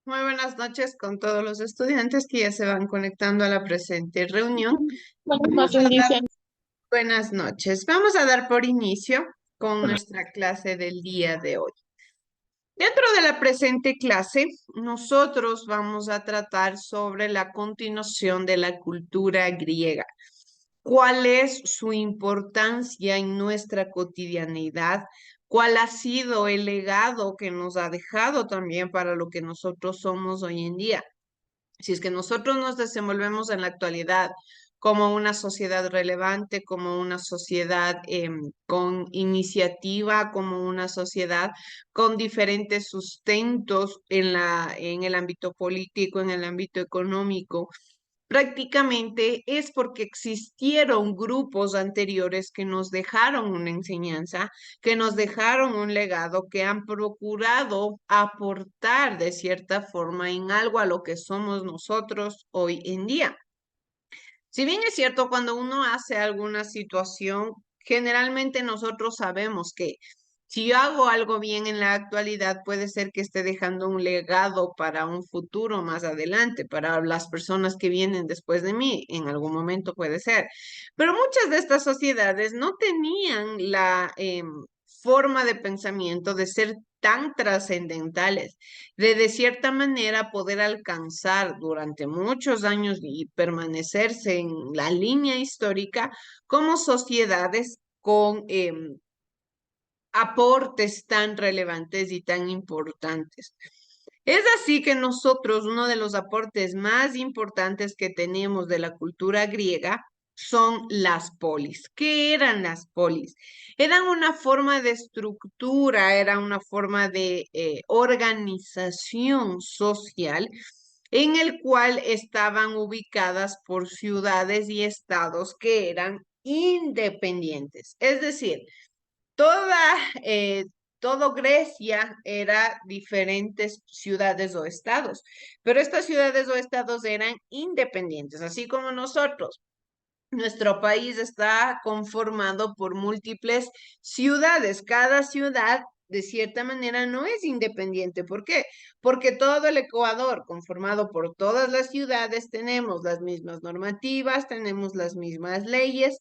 Muy buenas noches con todos los estudiantes que ya se van conectando a la presente reunión. Buenas Vamos noches, a dar Alicia. buenas noches. Vamos a dar por inicio con nuestra clase del día de hoy. Dentro de la presente clase, nosotros vamos a tratar sobre la continuación de la cultura griega. ¿Cuál es su importancia en nuestra cotidianidad? ¿Cuál ha sido el legado que nos ha dejado también para lo que nosotros somos hoy en día? Si es que nosotros nos desenvolvemos en la actualidad como una sociedad relevante, como una sociedad con iniciativa, como una sociedad con diferentes sustentos en el ámbito político, en el ámbito económico, prácticamente es porque existieron grupos anteriores que nos dejaron una enseñanza, que nos dejaron un legado, que han procurado aportar de cierta forma en algo a lo que somos nosotros hoy en día. Si bien es cierto, cuando uno hace alguna situación, generalmente nosotros sabemos que si yo hago algo bien en la actualidad, puede ser que esté dejando un legado para un futuro más adelante, para las personas que vienen después de mí, en algún momento puede ser. Pero muchas de estas sociedades no tenían la forma de pensamiento de ser tan trascendentales, de cierta manera poder alcanzar durante muchos años y permanecerse en la línea histórica como sociedades con aportes tan relevantes y tan importantes. Es así que nosotros, uno de los aportes más importantes que tenemos de la cultura griega son las polis. ¿Qué eran las polis? Eran una forma de estructura, era una forma de organización social en el cual estaban ubicadas por ciudades y estados que eran independientes. Es decir, Toda, todo Grecia era diferentes ciudades o estados, pero estas ciudades o estados eran independientes, así como nosotros. Nuestro país está conformado por múltiples ciudades. Cada ciudad, de cierta manera, no es independiente. ¿Por qué? Porque todo el Ecuador, conformado por todas las ciudades, tenemos las mismas normativas, tenemos las mismas leyes,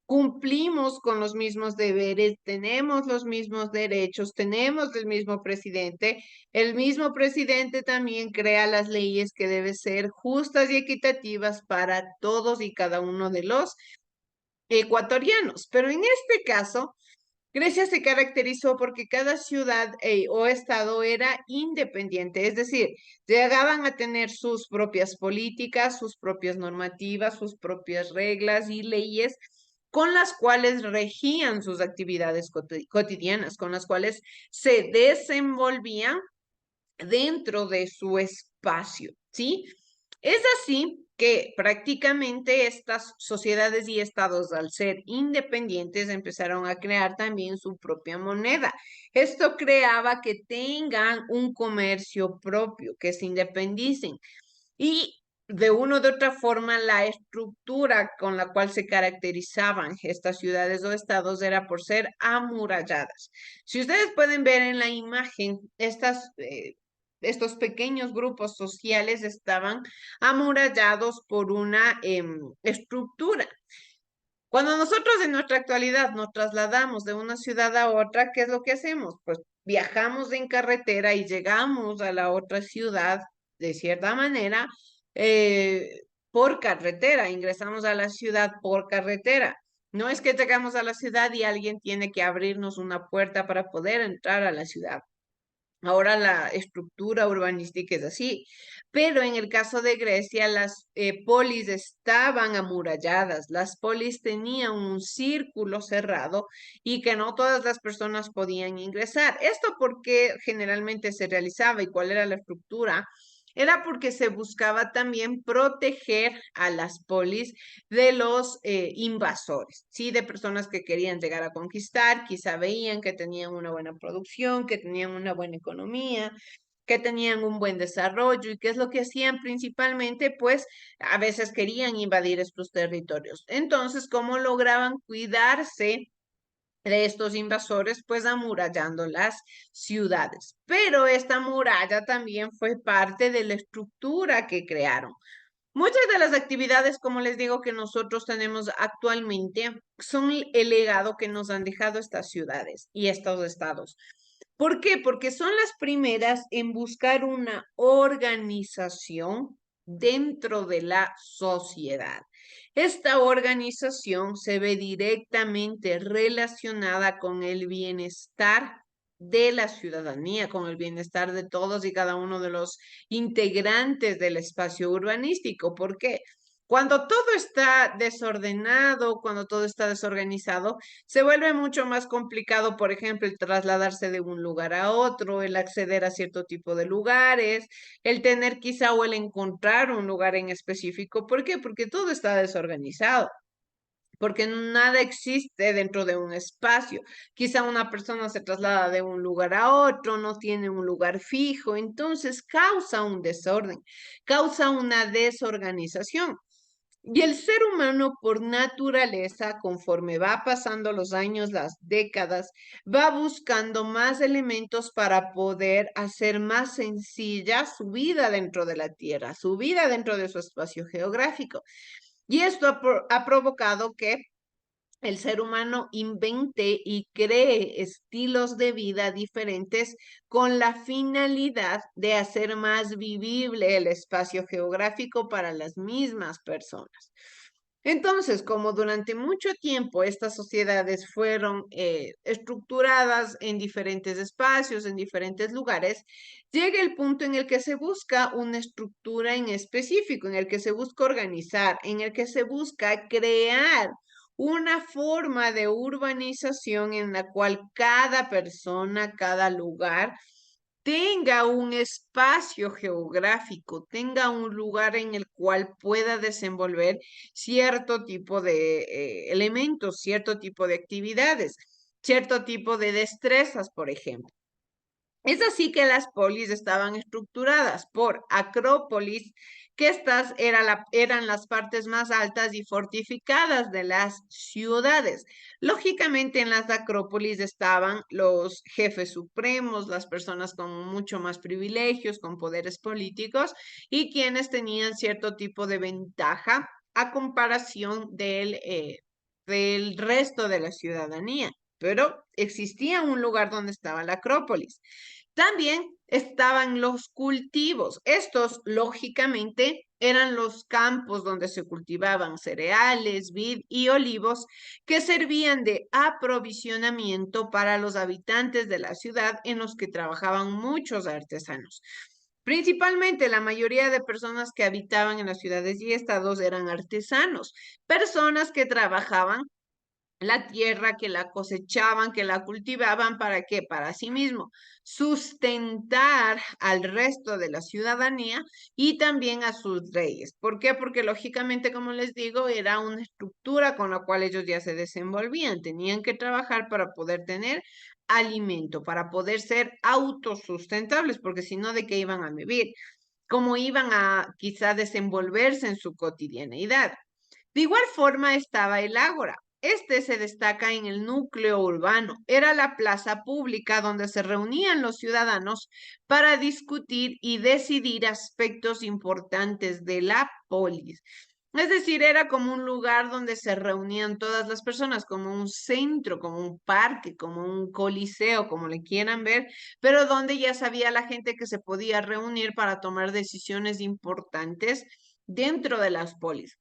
cumplimos con los mismos deberes, tenemos los mismos derechos, tenemos el mismo presidente. El mismo presidente también crea las leyes que deben ser justas y equitativas para todos y cada uno de los ecuatorianos. Pero en este caso, Grecia se caracterizó porque cada ciudad o estado era independiente, es decir, llegaban a tener sus propias políticas, sus propias normativas, sus propias reglas y leyes con las cuales regían sus actividades cotidianas, con las cuales se desenvolvían dentro de su espacio, ¿sí? Es así que prácticamente estas sociedades y estados, al ser independientes, empezaron a crear también su propia moneda. Esto creaba que tengan un comercio propio, que se independicen. Y de una u otra forma, la estructura con la cual se caracterizaban estas ciudades o estados era por ser amuralladas. Si ustedes pueden ver en la imagen, estos pequeños grupos sociales estaban amurallados por una estructura. Cuando nosotros en nuestra actualidad nos trasladamos de una ciudad a otra, ¿qué es lo que hacemos? Pues viajamos en carretera y llegamos a la otra ciudad de cierta manera por carretera, ingresamos a la ciudad por carretera. No es que llegamos a la ciudad y alguien tiene que abrirnos una puerta para poder entrar a la ciudad. Ahora la estructura urbanística es así, pero en el caso de Grecia las polis estaban amuralladas, las polis tenían un círculo cerrado y que no todas las personas podían ingresar. Esto porque generalmente se realizaba y cuál era la estructura. Era porque se buscaba también proteger a las polis de los invasores, ¿sí? De personas que querían llegar a conquistar, quizá veían que tenían una buena producción, que tenían una buena economía, que tenían un buen desarrollo y qué es lo que hacían principalmente, pues a veces querían invadir estos territorios. Entonces, ¿cómo lograban cuidarse de estos invasores, pues amurallando las ciudades. Pero esta muralla también fue parte de la estructura que crearon. Muchas de las actividades, como les digo, que nosotros tenemos actualmente son el legado que nos han dejado estas ciudades y estos estados. ¿Por qué? Porque son las primeras en buscar una organización dentro de la sociedad. Esta organización se ve directamente relacionada con el bienestar de la ciudadanía, con el bienestar de todos y cada uno de los integrantes del espacio urbanístico. ¿Por qué? Cuando todo está desordenado, cuando todo está desorganizado, se vuelve mucho más complicado, por ejemplo, el trasladarse de un lugar a otro, el acceder a cierto tipo de lugares, el tener quizá o el encontrar un lugar en específico. ¿Por qué? Porque todo está desorganizado. Porque nada existe dentro de un espacio. Quizá una persona se traslada de un lugar a otro, no tiene un lugar fijo, entonces causa un desorden, causa una desorganización. Y el ser humano por naturaleza, conforme va pasando los años, las décadas, va buscando más elementos para poder hacer más sencilla su vida dentro de la Tierra, su vida dentro de su espacio geográfico. Y esto ha provocado que el ser humano invente y cree estilos de vida diferentes con la finalidad de hacer más vivible el espacio geográfico para las mismas personas. Entonces, como durante mucho tiempo estas sociedades fueron estructuradas en diferentes espacios, en diferentes lugares, llega el punto en el que se busca una estructura en específico, en el que se busca organizar, en el que se busca crear una forma de urbanización en la cual cada persona, cada lugar, tenga un espacio geográfico, tenga un lugar en el cual pueda desenvolver cierto tipo de elementos, cierto tipo de actividades, cierto tipo de destrezas, por ejemplo. Es así que las polis estaban estructuradas por acrópolis, que eran las partes más altas y fortificadas de las ciudades. Lógicamente en las acrópolis estaban los jefes supremos, las personas con mucho más privilegios, con poderes políticos y quienes tenían cierto tipo de ventaja a comparación del resto de la ciudadanía. Pero existía un lugar donde estaba la acrópolis. También estaban los cultivos. Estos, lógicamente, eran los campos donde se cultivaban cereales, vid y olivos que servían de aprovisionamiento para los habitantes de la ciudad en los que trabajaban muchos artesanos. Principalmente la mayoría de personas que habitaban en las ciudades y estados eran artesanos, personas que trabajaban la tierra, que la cosechaban, que la cultivaban, ¿para qué? Para sí mismo, sustentar al resto de la ciudadanía y también a sus reyes. ¿Por qué? Porque lógicamente, como les digo, era una estructura con la cual ellos ya se desenvolvían, tenían que trabajar para poder tener alimento, para poder ser autosustentables, porque si no, ¿de qué iban a vivir? ¿Cómo iban a quizá desenvolverse en su cotidianeidad? De igual forma estaba el ágora. Este se destaca en el núcleo urbano. Era la plaza pública donde se reunían los ciudadanos para discutir y decidir aspectos importantes de la polis. Es decir, era como un lugar donde se reunían todas las personas, como un centro, como un parque, como un coliseo, como le quieran ver, pero donde ya sabía la gente que se podía reunir para tomar decisiones importantes dentro de las polis.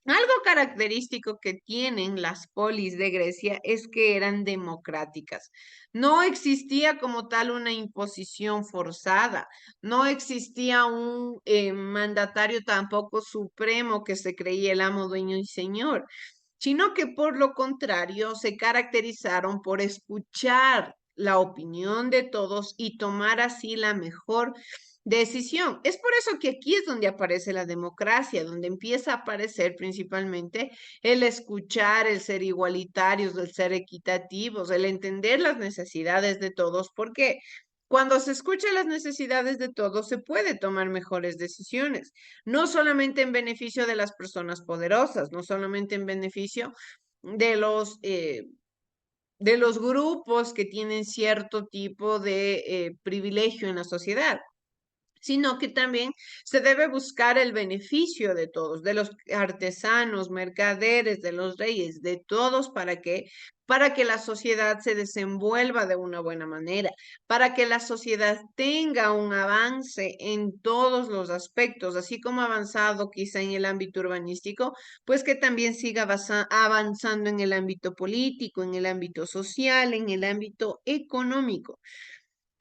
Algo característico que tienen las polis de Grecia es que eran democráticas. No existía como tal una imposición forzada, no existía un mandatario tampoco supremo que se creía el amo, dueño y señor, sino que por lo contrario se caracterizaron por escuchar la opinión de todos y tomar así la mejor decisión. Es por eso que aquí es donde aparece la democracia, donde empieza a aparecer principalmente el escuchar, el ser igualitarios, el ser equitativos, el entender las necesidades de todos, porque cuando se escucha las necesidades de todos, se puede tomar mejores decisiones, no solamente en beneficio de las personas poderosas, no solamente en beneficio de los de los grupos que tienen cierto tipo de privilegio en la sociedad, sino que también se debe buscar el beneficio de todos, de los artesanos, mercaderes, de los reyes, de todos, para que la sociedad se desenvuelva de una buena manera, para que la sociedad tenga un avance en todos los aspectos, así como ha avanzado quizá en el ámbito urbanístico, pues que también siga avanzando en el ámbito político, en el ámbito social, en el ámbito económico.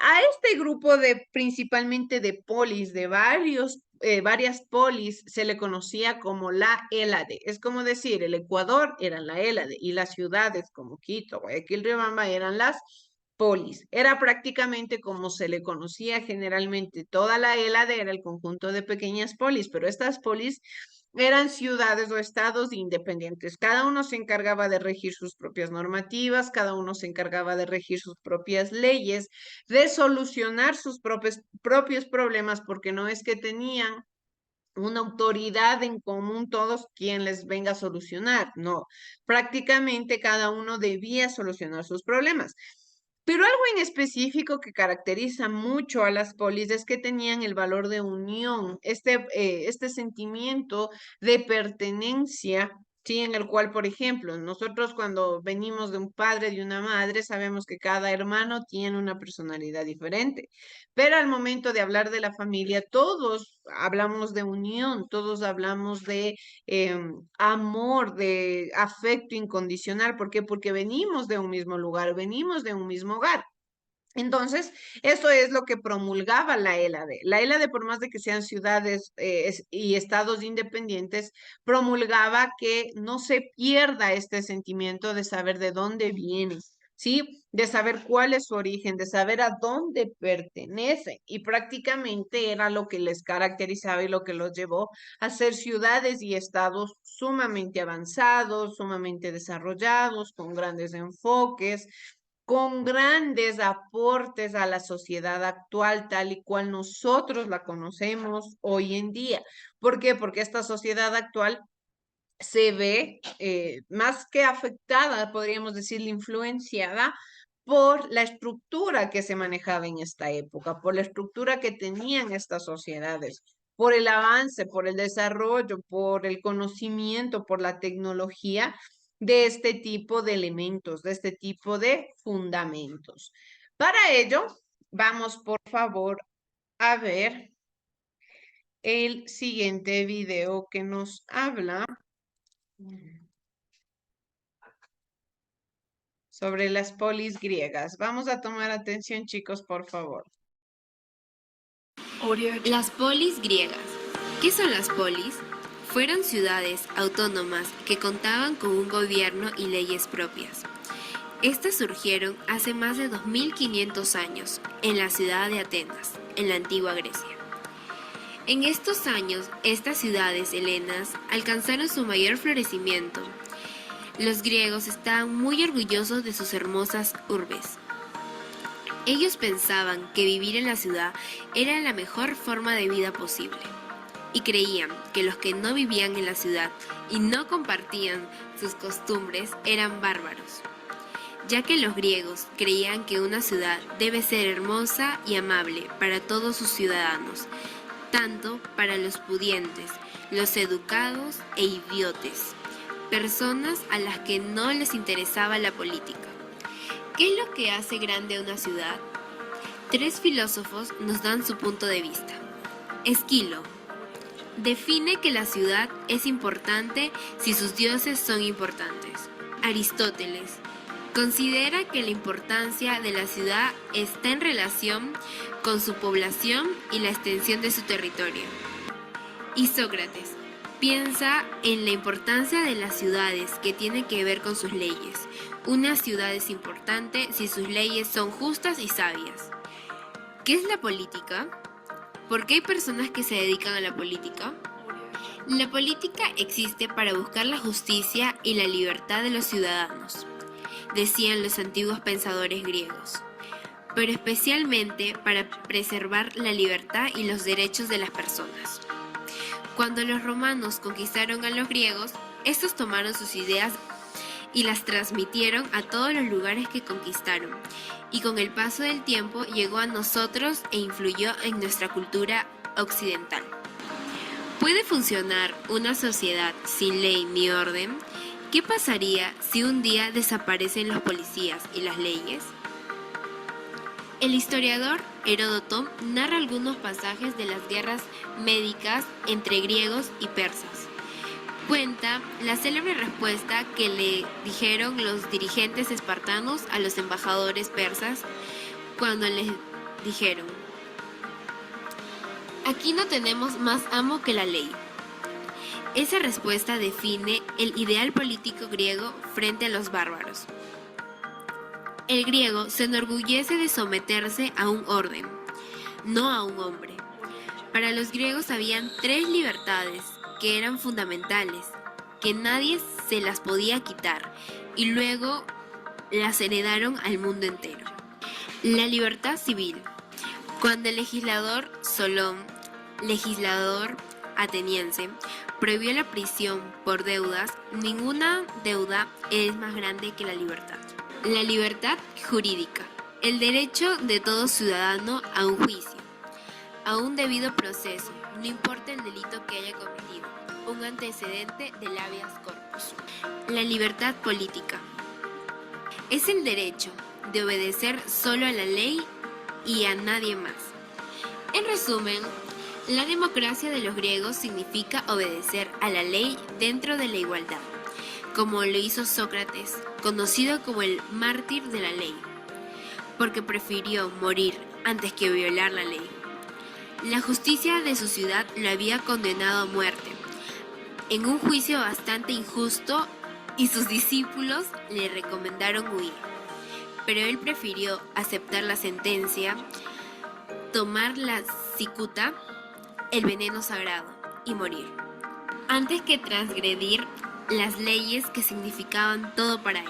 A este grupo de principalmente de polis, de varias polis, se le conocía como la Hélade. Es como decir, el Ecuador era la Hélade y las ciudades como Quito, Guayaquil, Riobamba eran las polis. Era prácticamente como se le conocía generalmente. Toda la Hélade era el conjunto de pequeñas polis, pero estas polis eran ciudades o estados independientes. Cada uno se encargaba de regir sus propias normativas, cada uno se encargaba de regir sus propias leyes, de solucionar sus propios problemas, porque no es que tenían una autoridad en común todos quien les venga a solucionar, no, prácticamente cada uno debía solucionar sus problemas. Pero algo en específico que caracteriza mucho a las polis es que tenían el valor de unión, este sentimiento de pertenencia, ¿sí? En el cual, por ejemplo, nosotros cuando venimos de un padre, de una madre, sabemos que cada hermano tiene una personalidad diferente, pero al momento de hablar de la familia, todos hablamos de unión, todos hablamos de amor, de afecto incondicional. ¿Por qué? Porque venimos de un mismo lugar, venimos de un mismo hogar. Entonces, eso es lo que promulgaba la ELADE. La ELADE, por más de que sean ciudades y estados independientes, promulgaba que no se pierda este sentimiento de saber de dónde vienes, ¿sí? De saber cuál es su origen, de saber a dónde pertenecen. Y prácticamente era lo que les caracterizaba y lo que los llevó a ser ciudades y estados sumamente avanzados, sumamente desarrollados, con grandes enfoques, con grandes aportes a la sociedad actual tal y cual nosotros la conocemos hoy en día. ¿Por qué? Porque esta sociedad actual se ve más que afectada, podríamos decir, influenciada por la estructura que se manejaba en esta época, por la estructura que tenían estas sociedades, por el avance, por el desarrollo, por el conocimiento, por la tecnología de este tipo de elementos, de este tipo de fundamentos. Para ello, vamos por favor a ver el siguiente video que nos habla sobre las polis griegas. Vamos a tomar atención, chicos, por favor. Las polis griegas. ¿Qué son las polis? Fueron ciudades autónomas que contaban con un gobierno y leyes propias. Estas surgieron hace más de 2500 años en la ciudad de Atenas, en la antigua Grecia. En estos años, estas ciudades helenas alcanzaron su mayor florecimiento. Los griegos estaban muy orgullosos de sus hermosas urbes. Ellos pensaban que vivir en la ciudad era la mejor forma de vida posible y creían que los que no vivían en la ciudad y no compartían sus costumbres eran bárbaros, ya que los griegos creían que una ciudad debe ser hermosa y amable para todos sus ciudadanos, tanto para los pudientes, los educados e idiotes, personas a las que no les interesaba la política. ¿Qué es lo que hace grande a una ciudad? 3 filósofos nos dan su punto de vista. Esquilo define que la ciudad es importante si sus dioses son importantes. Aristóteles considera que la importancia de la ciudad está en relación con su población y la extensión de su territorio. Y Sócrates piensa en la importancia de las ciudades que tiene que ver con sus leyes. Una ciudad es importante si sus leyes son justas y sabias. ¿Qué es la política? ¿Por qué hay personas que se dedican a la política? La política existe para buscar la justicia y la libertad de los ciudadanos, decían los antiguos pensadores griegos, pero especialmente para preservar la libertad y los derechos de las personas. Cuando los romanos conquistaron a los griegos, estos tomaron sus ideas y las transmitieron a todos los lugares que conquistaron, y con el paso del tiempo llegó a nosotros e influyó en nuestra cultura occidental. ¿Puede funcionar una sociedad sin ley ni orden? ¿Qué pasaría si un día desaparecen los policías y las leyes? El historiador Heródoto narra algunos pasajes de las guerras médicas entre griegos y persas. Cuenta la célebre respuesta que le dijeron los dirigentes espartanos a los embajadores persas cuando les dijeron: aquí no tenemos más amo que la ley. Esa respuesta define el ideal político griego frente a los bárbaros. El griego se enorgullece de someterse a un orden, no a un hombre. Para los griegos habían 3 libertades que eran fundamentales, que nadie se las podía quitar, y luego las heredaron al mundo entero. La libertad civil. Cuando el legislador Solón, legislador ateniense, prohibió la prisión por deudas, ninguna deuda es más grande que la libertad. La libertad jurídica. El derecho de todo ciudadano a un juicio, a un debido proceso, no importa el delito que haya cometido, un antecedente del habeas corpus. La libertad política. Es el derecho de obedecer solo a la ley y a nadie más. En resumen, la democracia de los griegos significa obedecer a la ley dentro de la igualdad, como lo hizo Sócrates, conocido como el mártir de la ley, porque prefirió morir antes que violar la ley. La justicia de su ciudad lo había condenado a muerte, en un juicio bastante injusto, y sus discípulos le recomendaron huir. Pero él prefirió aceptar la sentencia, tomar la cicuta, el veneno sagrado, y morir, antes que transgredir las leyes que significaban todo para él.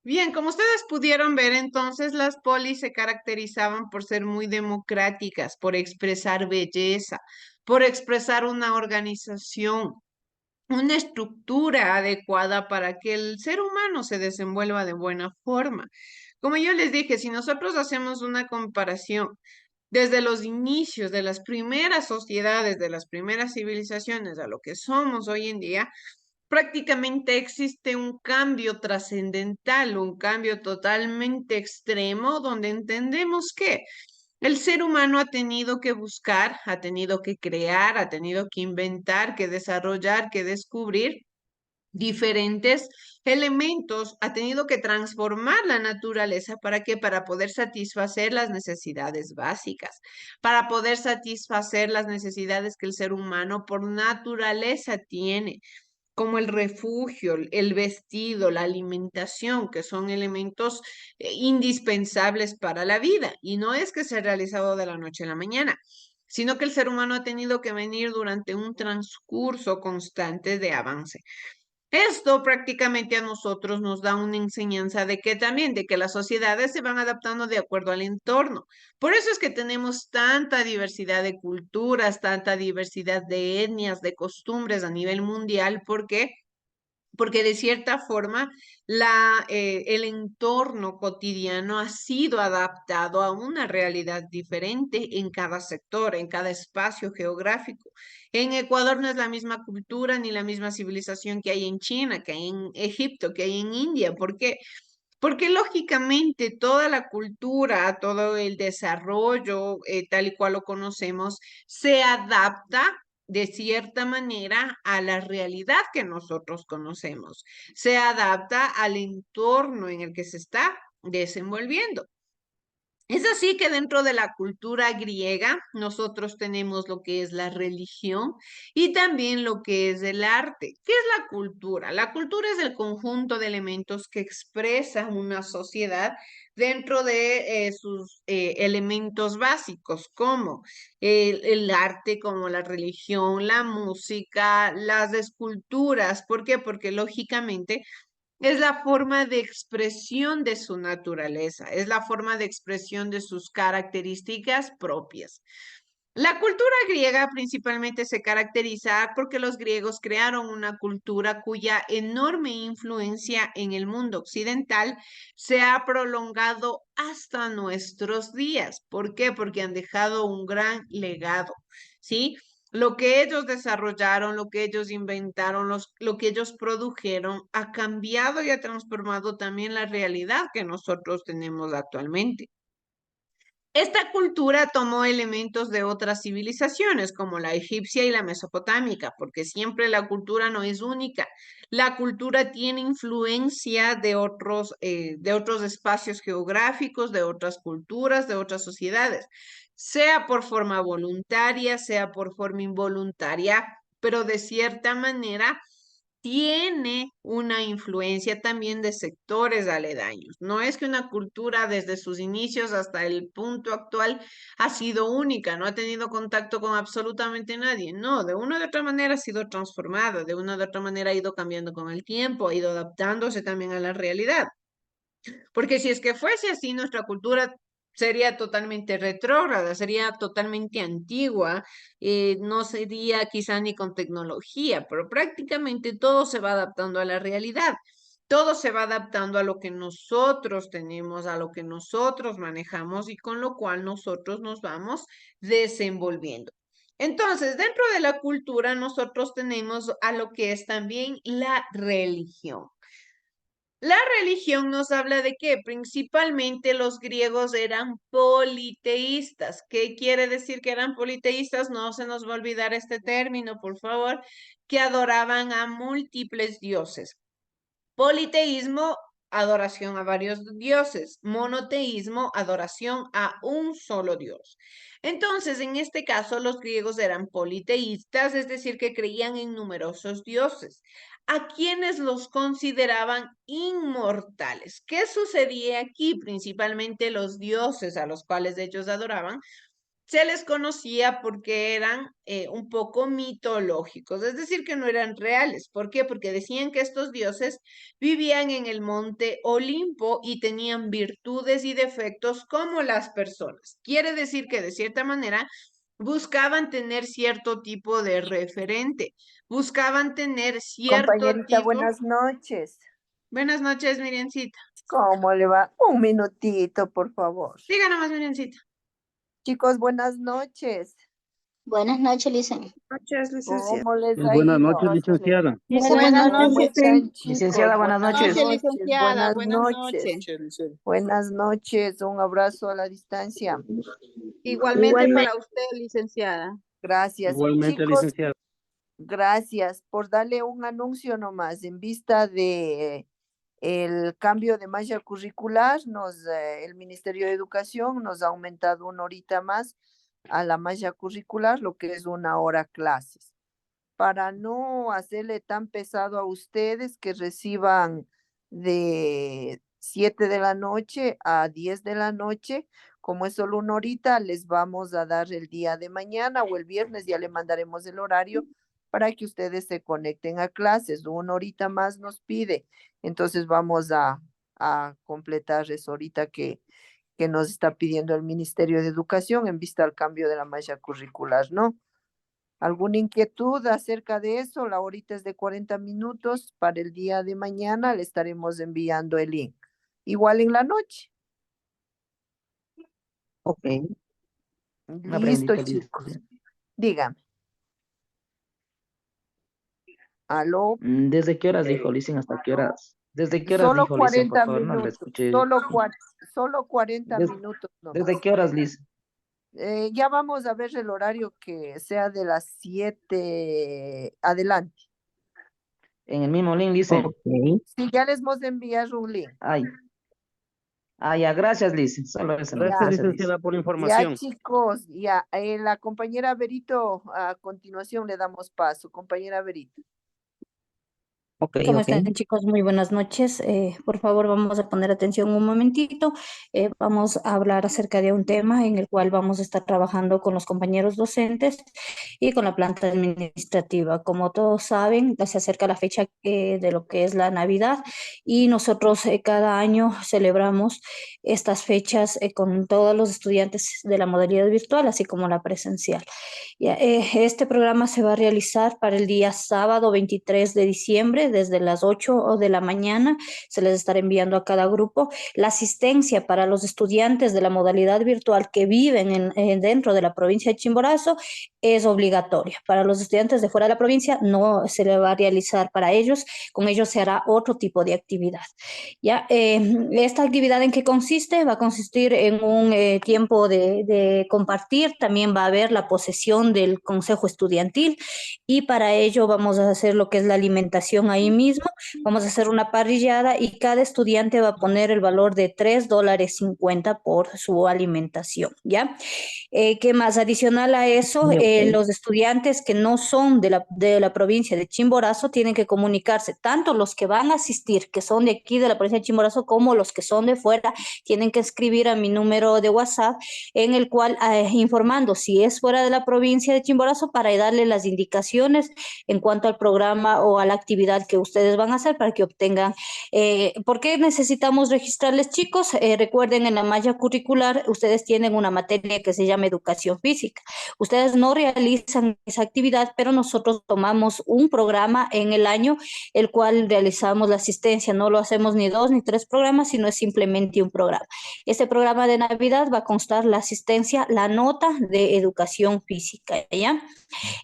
Bien, como ustedes pudieron ver, entonces las polis se caracterizaban por ser muy democráticas, por expresar belleza, por expresar una organización, una estructura adecuada para que el ser humano se desenvuelva de buena forma. Como yo les dije, si nosotros hacemos una comparación desde los inicios de las primeras sociedades, de las primeras civilizaciones a lo que somos hoy en día, prácticamente existe un cambio trascendental, un cambio totalmente extremo, donde entendemos que el ser humano ha tenido que buscar, ha tenido que crear, ha tenido que inventar, que desarrollar, que descubrir diferentes elementos, ha tenido que transformar la naturaleza para que para poder satisfacer las necesidades básicas, para poder satisfacer las necesidades que el ser humano por naturaleza tiene, como el refugio, el vestido, la alimentación, que son elementos indispensables para la vida. Y no es que se ha realizado de la noche a la mañana, sino que el ser humano ha tenido que venir durante un transcurso constante de avance. Esto prácticamente a nosotros nos da una enseñanza de que también, de que las sociedades se van adaptando de acuerdo al entorno. Por eso es que tenemos tanta diversidad de culturas, tanta diversidad de etnias, de costumbres a nivel mundial, porque de cierta forma el entorno cotidiano ha sido adaptado a una realidad diferente en cada sector, en cada espacio geográfico. En Ecuador no es la misma cultura ni la misma civilización que hay en China, que hay en Egipto, que hay en India. ¿Por qué? Porque lógicamente toda la cultura, todo el desarrollo, tal y cual lo conocemos, se adapta de cierta manera a la realidad que nosotros conocemos, se adapta al entorno en el que se está desenvolviendo. Es así que dentro de la cultura griega nosotros tenemos lo que es la religión y también lo que es el arte. ¿Qué es la cultura? La cultura es el conjunto de elementos que expresan una sociedad dentro de sus elementos básicos, como el arte, como la religión, la música, las esculturas. ¿Por qué? Porque lógicamente es la forma de expresión de su naturaleza, es la forma de expresión de sus características propias. La cultura griega principalmente se caracteriza porque los griegos crearon una cultura cuya enorme influencia en el mundo occidental se ha prolongado hasta nuestros días. ¿Por qué? Porque han dejado un gran legado, ¿sí? Lo que ellos desarrollaron, lo que ellos inventaron, lo que ellos produjeron, ha cambiado y ha transformado también la realidad que nosotros tenemos actualmente. Esta cultura tomó elementos de otras civilizaciones, como la egipcia y la mesopotámica, porque siempre la cultura no es única. La cultura tiene influencia de otros espacios geográficos, de otras culturas, de otras sociedades, sea por forma voluntaria, sea por forma involuntaria, pero de cierta manera tiene una influencia también de sectores aledaños. No es que una cultura desde sus inicios hasta el punto actual ha sido única, no ha tenido contacto con absolutamente nadie. No, de una u otra manera ha sido transformada, de una u otra manera ha ido cambiando con el tiempo, ha ido adaptándose también a la realidad. Porque si es que fuese así, nuestra cultura sería totalmente retrógrada, sería totalmente antigua, no sería quizá ni con tecnología, pero prácticamente todo se va adaptando a la realidad. Todo se va adaptando a lo que nosotros tenemos, a lo que nosotros manejamos y con lo cual nosotros nos vamos desenvolviendo. Entonces, dentro de la cultura, nosotros tenemos a lo que es también la religión. La religión nos habla de que principalmente los griegos eran politeístas. ¿Qué quiere decir que eran politeístas? No se nos va a olvidar este término, por favor, que adoraban a múltiples dioses. Politeísmo, adoración a varios dioses. Monoteísmo, adoración a un solo dios. Entonces, en este caso, los griegos eran politeístas, es decir, que creían en numerosos dioses, a quienes los consideraban inmortales. ¿Qué sucedía aquí? Principalmente los dioses a los cuales ellos adoraban se les conocía porque eran un poco mitológicos, es decir, que no eran reales. ¿Por qué? Porque decían que estos dioses vivían en el monte Olimpo y tenían virtudes y defectos como las personas. Quiere decir que de cierta manera buscaban tener cierto tipo de referente, buscaban tener cierto Compañerita, tipo. buenas noches. Buenas noches, Miriancita. ¿Cómo le va? Un minutito, por favor. Diga nomás, Miriancita. Chicos, buenas noches. Buenas noches, Licen. Noches, licenciada. ¿Cómo les ha Buenas ido? noches, licenciada. Buenas ¿Cómo noches. están, chicos? Licenciada, buenas noches. Licenciada. Buenas noches. noches. Buenas noches. Un abrazo a la distancia. Igualmente para usted, licenciada. Gracias. Igualmente, Chicos, licenciada. gracias por darle un anuncio nomás. En vista de el cambio de malla curricular, el Ministerio de Educación nos ha aumentado una horita más a la malla curricular, lo que es una hora clases, para no hacerle tan pesado a ustedes que reciban de 7 de la noche a 10 de la noche. Como es solo una horita, les vamos a dar el día de mañana o el viernes, ya le mandaremos el horario para que ustedes se conecten a clases. Una horita más nos pide, entonces vamos a completar esa horita que nos está pidiendo el Ministerio de Educación en vista al cambio de la malla curricular, ¿no? ¿Alguna inquietud acerca de eso? La horita es de 40 minutos. Para el día de mañana le estaremos enviando el link. Igual en la noche. Ok. Una Listo, preguntita, chicos. Liz. Dígame. ¿Aló? ¿Desde qué horas dijo Licen hasta qué horas? ¿Desde qué horas Solo dijo Licen, por 40 favor? No le minutos. escuché. Solo 40 Des- minutos nomás. ¿Desde qué horas, Liz? Ya vamos a ver el horario que sea de las 7 adelante. En el mismo link, Licen. Ok. Sí, ya les hemos de enviar un link. Ay. Ah, ya, gracias, Licen. Solo eso. Gracias, Gracias, Liz. licenciada, por la Ya, información. chicos, ya, la compañera Berito, a continuación le damos paso. Compañera Berito. Ok, ¿Cómo ok. están, chicos? Muy buenas noches. Por favor, vamos a poner atención un momentito. Vamos a hablar acerca de un tema en el cual vamos a estar trabajando con los compañeros docentes y con la planta administrativa. Como todos saben, ya se acerca la fecha de lo que es la Navidad y nosotros cada año celebramos estas fechas con todos los estudiantes de la modalidad virtual, así como la presencial. Ya, este programa se va a realizar para el día sábado 23 de diciembre, desde las 8 de la mañana. Se les estará enviando a cada grupo. La asistencia para los estudiantes de la modalidad virtual que viven dentro de la provincia de Chimborazo es obligatoria. Para los estudiantes de fuera de la provincia no se le va a realizar para ellos. Con ellos se hará otro tipo de actividad. ¿Ya? ¿Esta actividad en qué consiste? Va a consistir en un tiempo de compartir. También va a haber la posesión del consejo estudiantil y para ello vamos a hacer lo que es la alimentación ahí mismo. Vamos a hacer una parrillada y cada estudiante va a poner el valor de $3.50 por su alimentación, ¿ya? ¿Qué más? Adicional a eso, Ok. los estudiantes que no son de la provincia de Chimborazo tienen que comunicarse, tanto los que van a asistir, que son de aquí de la provincia de Chimborazo, como los que son de fuera, tienen que escribir a mi número de WhatsApp, en el cual informando si es fuera de la provincia de Chimborazo para darle las indicaciones en cuanto al programa o a la actividad que ustedes van a hacer para que obtengan. ¿Por qué necesitamos registrarles, chicos? Recuerden, en la malla curricular ustedes tienen una materia que se llama educación física. Ustedes no realizan esa actividad, pero nosotros tomamos un programa en el año, el cual realizamos la asistencia. No lo hacemos ni 2 ni 3 programas, sino es simplemente un programa. Este programa de Navidad va a constar la asistencia, la nota de educación física, ¿ya?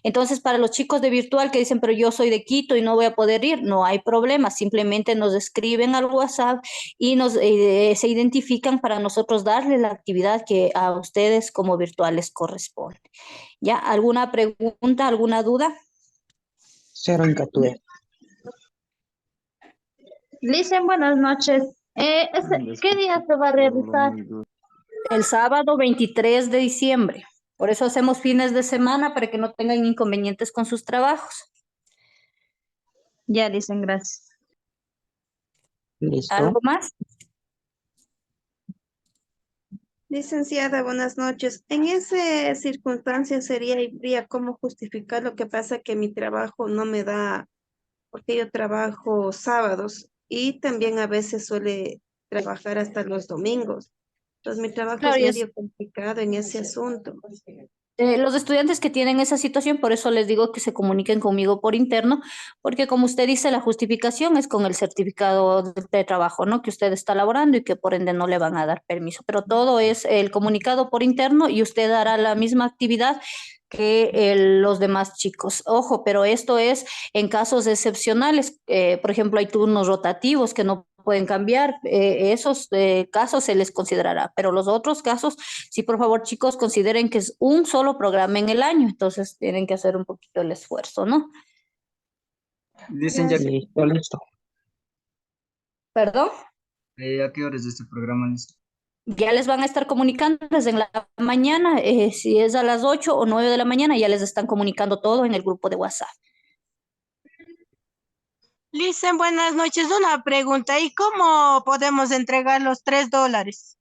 Entonces, para los chicos de virtual que dicen, pero yo soy de Quito y no voy a poder ir, no hay problema, simplemente nos escriben al WhatsApp y se identifican para nosotros darle la actividad que a ustedes como virtuales corresponde. ¿Ya? ¿Alguna pregunta, alguna duda? Cero en Catué. Licen, buenas noches. ¿Qué día se va a realizar? El sábado 23 de diciembre. Por eso hacemos fines de semana para que no tengan inconvenientes con sus trabajos. Ya, Licen, gracias. Listo. ¿Algo más? Licenciada, buenas noches. En esa circunstancia habría cómo justificar lo que pasa que mi trabajo no me da, porque yo trabajo sábados y también a veces suele trabajar hasta los domingos. Entonces mi trabajo Claro, es y es medio complicado en ese asunto. los estudiantes que tienen esa situación, por eso les digo que se comuniquen conmigo por interno, porque como usted dice, la justificación es con el certificado de trabajo, ¿no? Que usted está laborando y que por ende no le van a dar permiso, pero todo es el comunicado por interno y usted hará la misma actividad que los demás chicos. Ojo, pero esto es en casos excepcionales. Por ejemplo, hay turnos rotativos que no pueden cambiar. Esos casos se les considerará, pero los otros casos, sí, por favor, chicos, consideren que es un solo programa en el año, entonces tienen que hacer un poquito el esfuerzo, ¿no? Dicen ya Gracias. que, Listo, listo. ¿Perdón? ¿a qué horas de este programa? Ya les van a estar comunicando desde la mañana, si es a las 8 o 9 de la mañana, ya les están comunicando todo en el grupo de WhatsApp. Listen, buenas noches. Una pregunta. ¿Y cómo podemos entregar los $3?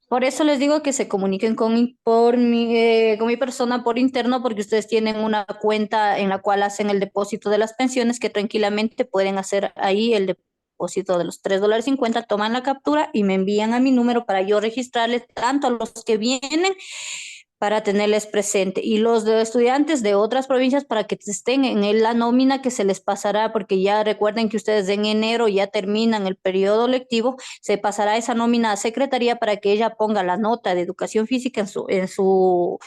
Por eso les digo que se comuniquen con mi persona por interno, porque ustedes tienen una cuenta en la cual hacen el depósito de las pensiones, que tranquilamente pueden hacer ahí el depósito de los $3.50, toman la captura y me envían a mi número para yo registrarles tanto a los que vienen para tenerles presente. Y los de estudiantes de otras provincias para que estén en la nómina que se les pasará, porque ya recuerden que ustedes en enero ya terminan el periodo lectivo, se pasará esa nómina a secretaría para que ella ponga la nota de educación física en su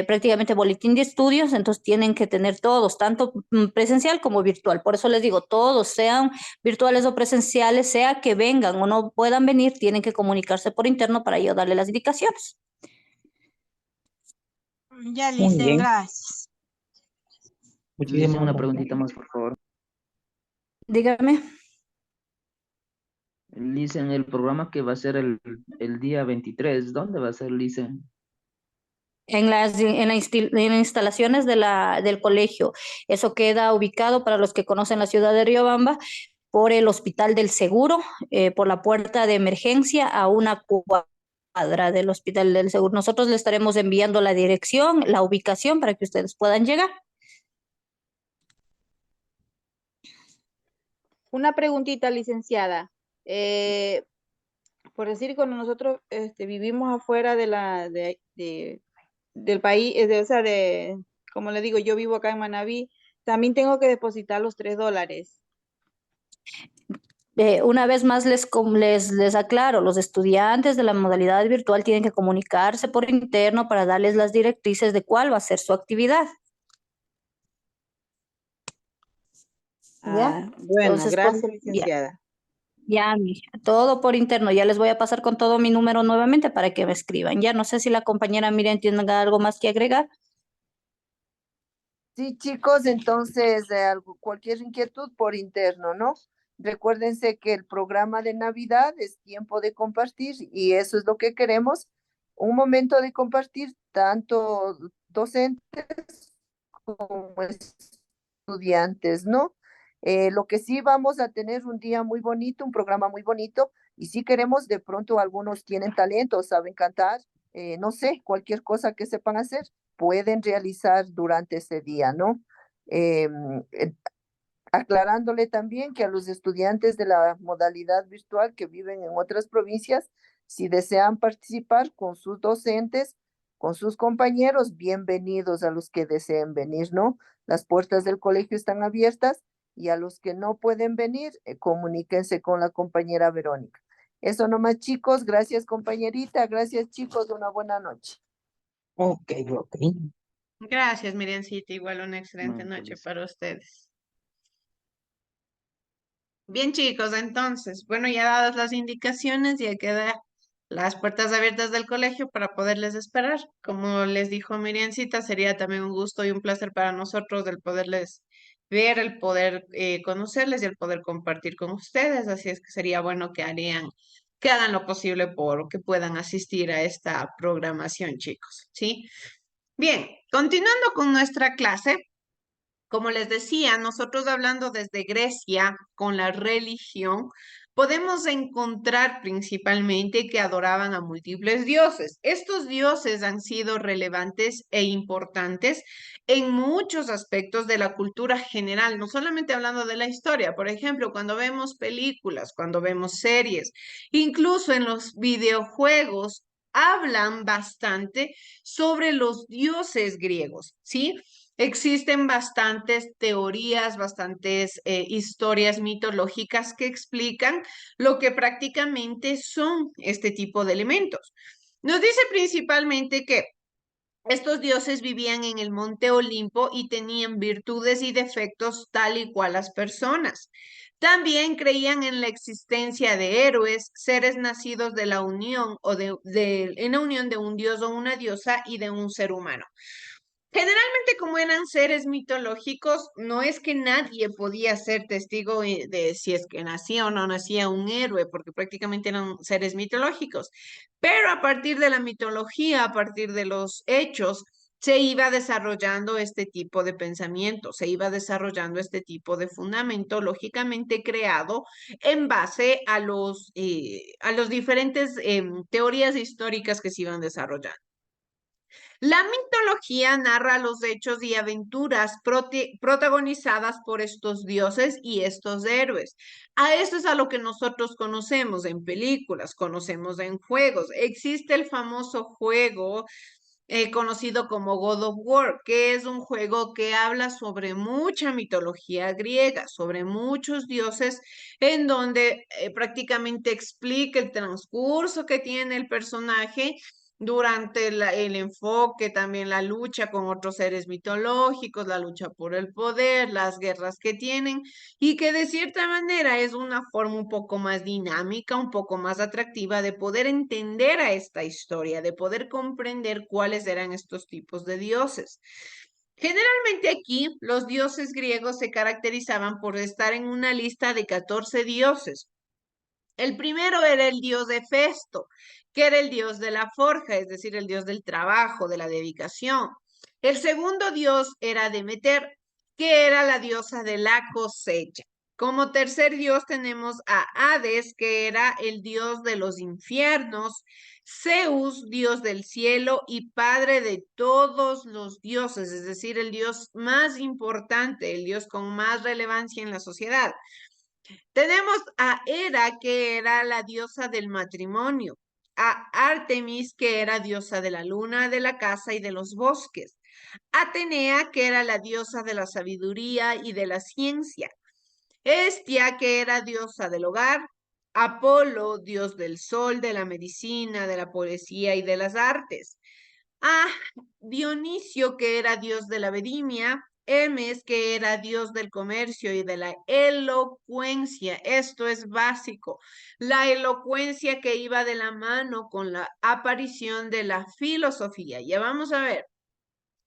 prácticamente boletín de estudios. Entonces tienen que tener todos, tanto presencial como virtual. Por eso les digo, todos, sean virtuales o presenciales, sea que vengan o no puedan venir, tienen que comunicarse por interno para yo darle las indicaciones. Ya, Muy listen, bien. gracias. Muchísimas Una gracias. preguntita más, por favor. Dígame. Listen, el programa que va a ser el día 23, ¿dónde va a ser, Listen? en las instalaciones del colegio. Eso queda ubicado, para los que conocen la ciudad de Riobamba, por el Hospital del Seguro, por la puerta de emergencia a una cuadra del Hospital del Seguro. Nosotros le estaremos enviando la dirección, la ubicación para que ustedes puedan llegar. Una preguntita, licenciada. Por decir, cuando nosotros vivimos afuera del país, o sea, como le digo, yo vivo acá en Manabí, también tengo que depositar los $3. Una vez más les aclaro, los estudiantes de la modalidad virtual tienen que comunicarse por interno para darles las directrices de cuál va a ser su actividad. ¿Ya? Bueno, Entonces, gracias, licenciada. Ya, mija, todo por interno. Ya les voy a pasar con todo mi número nuevamente para que me escriban. Ya no sé si la compañera Miriam tiene algo más que agregar. Sí, chicos, entonces cualquier inquietud por interno, ¿no? Recuérdense que el programa de Navidad es tiempo de compartir y eso es lo que queremos, un momento de compartir tanto docentes como estudiantes, ¿no? Lo que sí vamos a tener un día muy bonito, un programa muy bonito, y si queremos, de pronto algunos tienen talento, saben cantar, no sé, cualquier cosa que sepan hacer, pueden realizar durante ese día, ¿no? Eh, Aclarándole también que a los estudiantes de la modalidad virtual que viven en otras provincias, si desean participar con sus docentes, con sus compañeros, bienvenidos a los que deseen venir, ¿no? Las puertas del colegio están abiertas y a los que no pueden venir, comuníquense con la compañera Verónica. Eso nomás, chicos. Gracias, compañerita. Gracias, chicos. Una buena noche. Ok, ok. Gracias, Miriancita. Igual una excelente No, noche pues, para ustedes. Bien, chicos, entonces, bueno, ya dadas las indicaciones, ya queda las puertas abiertas del colegio para poderles esperar. Como les dijo Miriancita, sería también un gusto y un placer para nosotros el poderles ver, el poder conocerles y el poder compartir con ustedes. Así es que sería bueno que hagan lo posible por que puedan asistir a esta programación, chicos, ¿sí? Bien, continuando con nuestra clase. Como les decía, nosotros hablando desde Grecia con la religión, podemos encontrar principalmente que adoraban a múltiples dioses. Estos dioses han sido relevantes e importantes en muchos aspectos de la cultura general, no solamente hablando de la historia. Por ejemplo, cuando vemos películas, cuando vemos series, incluso en los videojuegos, hablan bastante sobre los dioses griegos, ¿sí? Existen bastantes teorías, bastantes historias mitológicas que explican lo que prácticamente son este tipo de elementos. Nos dice principalmente que estos dioses vivían en el monte Olimpo y tenían virtudes y defectos tal y cual las personas. También creían en la existencia de héroes, seres nacidos de la unión o en la unión de un dios o una diosa y de un ser humano. Generalmente, como eran seres mitológicos, no es que nadie podía ser testigo de si es que nacía o no nacía un héroe, porque prácticamente eran seres mitológicos. Pero a partir de la mitología, a partir de los hechos, se iba desarrollando este tipo de pensamiento, se iba desarrollando este tipo de fundamento, lógicamente creado en base a los diferentes teorías históricas que se iban desarrollando. La mitología narra los hechos y aventuras protagonizadas por estos dioses y estos héroes. A eso es a lo que nosotros conocemos en películas, conocemos en juegos. Existe el famoso juego conocido como God of War, que es un juego que habla sobre mucha mitología griega, sobre muchos dioses, en donde prácticamente explica el transcurso que tiene el personaje durante el enfoque, también la lucha con otros seres mitológicos, la lucha por el poder, las guerras que tienen, y que de cierta manera es una forma un poco más dinámica, un poco más atractiva de poder entender a esta historia, de poder comprender cuáles eran estos tipos de dioses. Generalmente aquí los dioses griegos se caracterizaban por estar en una lista de 14 dioses. El primero era el dios Hefesto, que era el dios de la forja, es decir, el dios del trabajo, de la dedicación. El segundo dios era Demeter, que era la diosa de la cosecha. Como tercer dios tenemos a Hades, que era el dios de los infiernos, Zeus, dios del cielo y padre de todos los dioses, es decir, el dios más importante, el dios con más relevancia en la sociedad. Tenemos a Hera, que era la diosa del matrimonio, a Artemis, que era diosa de la luna, de la casa y de los bosques, Atenea, que era la diosa de la sabiduría y de la ciencia, Hestia, que era diosa del hogar, Apolo, dios del sol, de la medicina, de la poesía y de las artes, a Dionisio, que era dios de la vendimia, Hermes, que era dios del comercio y de la elocuencia. Esto es básico. La elocuencia que iba de la mano con la aparición de la filosofía. Ya vamos a ver.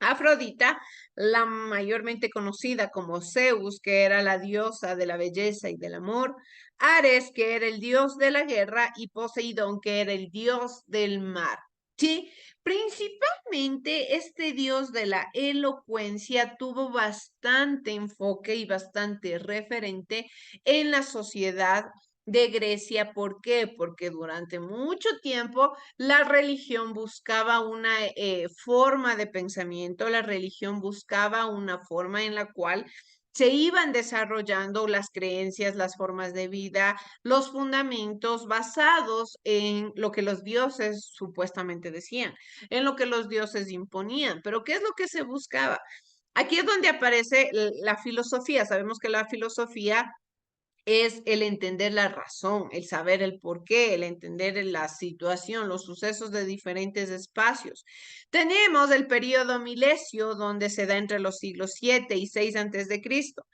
Afrodita, la mayormente conocida como Zeus, que era la diosa de la belleza y del amor, Ares, que era el dios de la guerra, y Poseidón, que era el dios del mar. Sí, principalmente este dios de la elocuencia tuvo bastante enfoque y bastante referente en la sociedad de Grecia. ¿Por qué? Porque durante mucho tiempo la religión buscaba una forma de pensamiento, la religión buscaba una forma en la cual se iban desarrollando las creencias, las formas de vida, los fundamentos basados en lo que los dioses supuestamente decían, en lo que los dioses imponían. Pero ¿qué es lo que se buscaba? Aquí es donde aparece la filosofía. Sabemos que la filosofía es el entender la razón, el saber el por qué, el entender la situación, los sucesos de diferentes espacios. Tenemos el periodo milesio, donde se da entre los siglos 7 y 6 antes de Cristo,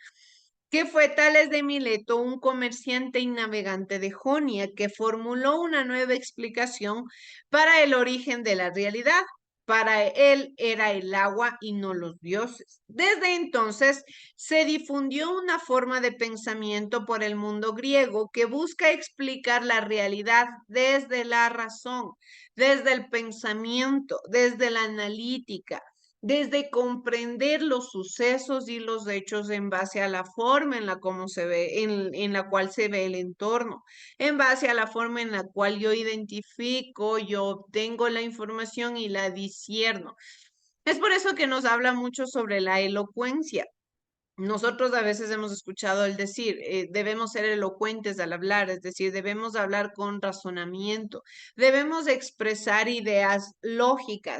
que fue Tales de Mileto, un comerciante y navegante de Jonia, que formuló una nueva explicación para el origen de la realidad. Para él era el agua y no los dioses. Desde entonces se difundió una forma de pensamiento por el mundo griego que busca explicar la realidad desde la razón, desde el pensamiento, desde la analítica, desde comprender los sucesos y los hechos en base a la forma en la cómo se ve, en la cual se ve el entorno, en base a la forma en la cual yo identifico, yo obtengo la información y la discierno. Es por eso que nos habla mucho sobre la elocuencia. Nosotros a veces hemos escuchado el decir, debemos ser elocuentes al hablar, es decir, debemos hablar con razonamiento, debemos expresar ideas lógicas.